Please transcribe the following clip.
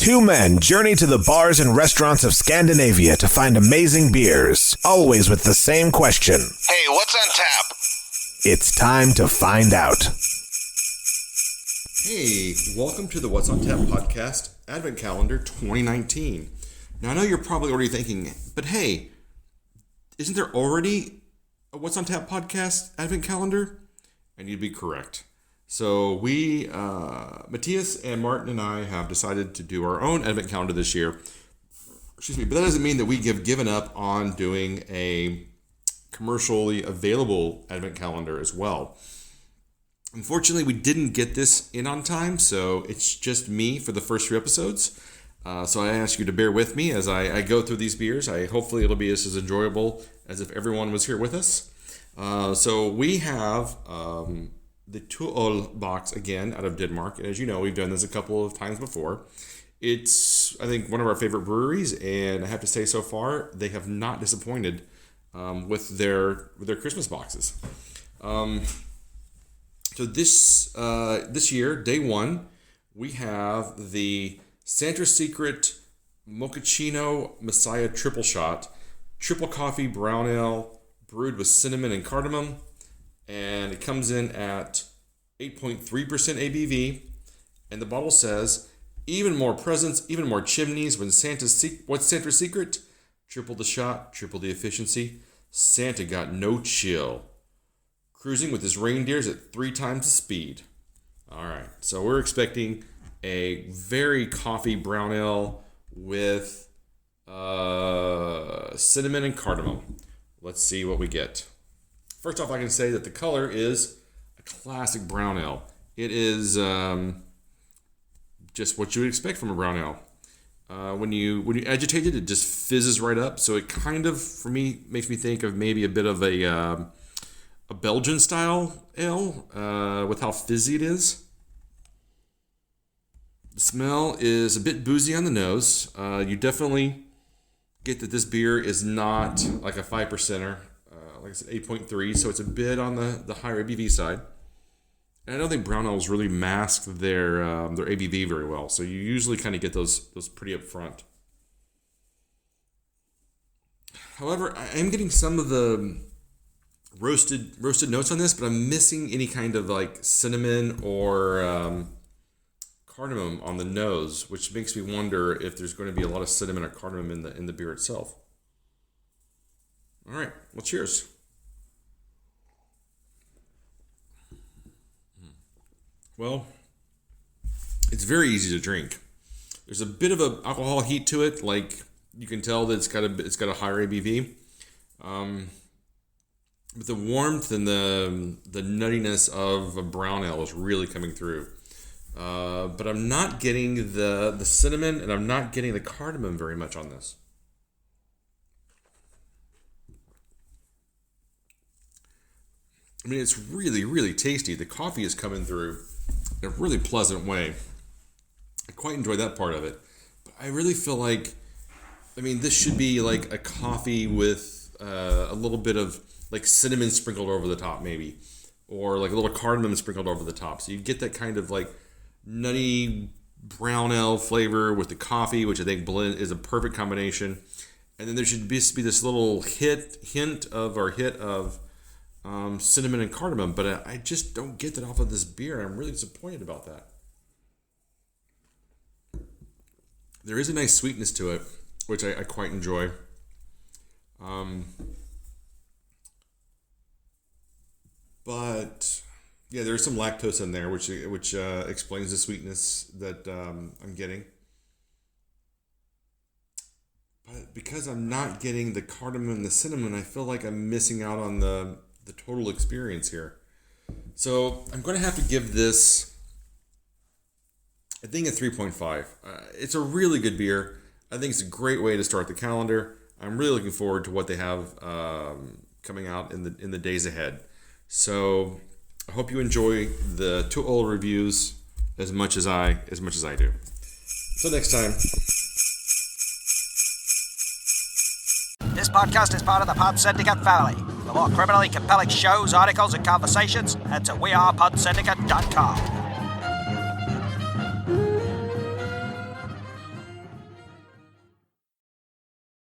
Two men journey to the bars and restaurants of Scandinavia to find amazing beers, always with the same question. Hey, what's on tap? It's time to find out. Hey, welcome to the What's on Tap podcast, Advent Calendar 2019. Now, I know you're probably already thinking, but hey, isn't there already a What's on Tap podcast, Advent Calendar? And you'd be correct. So we, Matthias and Martin and I have decided to do our own Advent Calendar this year. But that doesn't mean that we have given up on doing a commercially available Advent Calendar as well. Unfortunately, we didn't get this in on time, so it's just me for the first few episodes. So I ask you to bear with me as I go through these beers. Hopefully it'll be just as enjoyable as if everyone was here with us. So we have the Tuol box again out of Denmark. And as you know, we've done this a couple of times before. It's, I think, one of our favorite breweries, and I have to say so far, they have not disappointed with their Christmas boxes. So this year, day one, we have the Santa Secret Mochaccino Messiah Triple Shot, triple coffee brown ale, brewed with cinnamon and cardamom, and it comes in at 8.3% ABV, and the bottle says, even more presents, even more chimneys. What's Santa's secret? Triple the shot, triple the efficiency. Santa got no chill. Cruising with his reindeers at 3 times the speed. All right, so we're expecting a very coffee brown ale with cinnamon and cardamom. Let's see what we get. First off, I can say that the color is a classic brown ale. It is just what you would expect from a brown ale. When you agitate it, it just fizzes right up. So it kind of, for me, makes me think of maybe a bit of a Belgian style ale with how fizzy it is. The smell is a bit boozy on the nose. You definitely get that this beer is not like a 5%er. Like I said, 8.3, so it's a bit on the higher ABV side. And I don't think brown ales really mask their ABV very well, so you usually kind of get those pretty up front. However, I am getting some of the roasted notes on this, but I'm missing any kind of like cinnamon or cardamom on the nose, which makes me wonder if there's going to be a lot of cinnamon or cardamom in the beer itself. All right, well, cheers. Well, it's very easy to drink. There's a bit of an alcohol heat to it, like you can tell that it's got a higher ABV. But the warmth and the nuttiness of a brown ale is really coming through. But I'm not getting the cinnamon, and I'm not getting the cardamom very much on this. I mean, it's really, really tasty. The coffee is coming through in a really pleasant way. I quite enjoy that part of it. But I really feel like, this should be like a coffee with a little bit of like cinnamon sprinkled over the top, maybe. Or like a little cardamom sprinkled over the top. So you get that kind of like nutty brown ale flavor with the coffee, which I think is a perfect combination. And then there should be this little hint of cinnamon and cardamom, but I just don't get that off of this beer. I'm really disappointed about that. There is a nice sweetness to it, which I quite enjoy. But yeah, there's some lactose in there, which explains the sweetness that I'm getting. But because I'm not getting the cardamom and the cinnamon, I feel like I'm missing out on the total experience here. So I'm going to have to give this, I think, a 3.5. It's a really good beer. I think it's a great way to start the calendar. I'm really looking forward to what they have coming out in the days ahead. So I hope you enjoy the Tuol reviews as much as I do. Until next time. This podcast is part of the Pod Syndicate family. For more criminally compelling shows, articles, and conversations, head to wearepodsyndicate.com.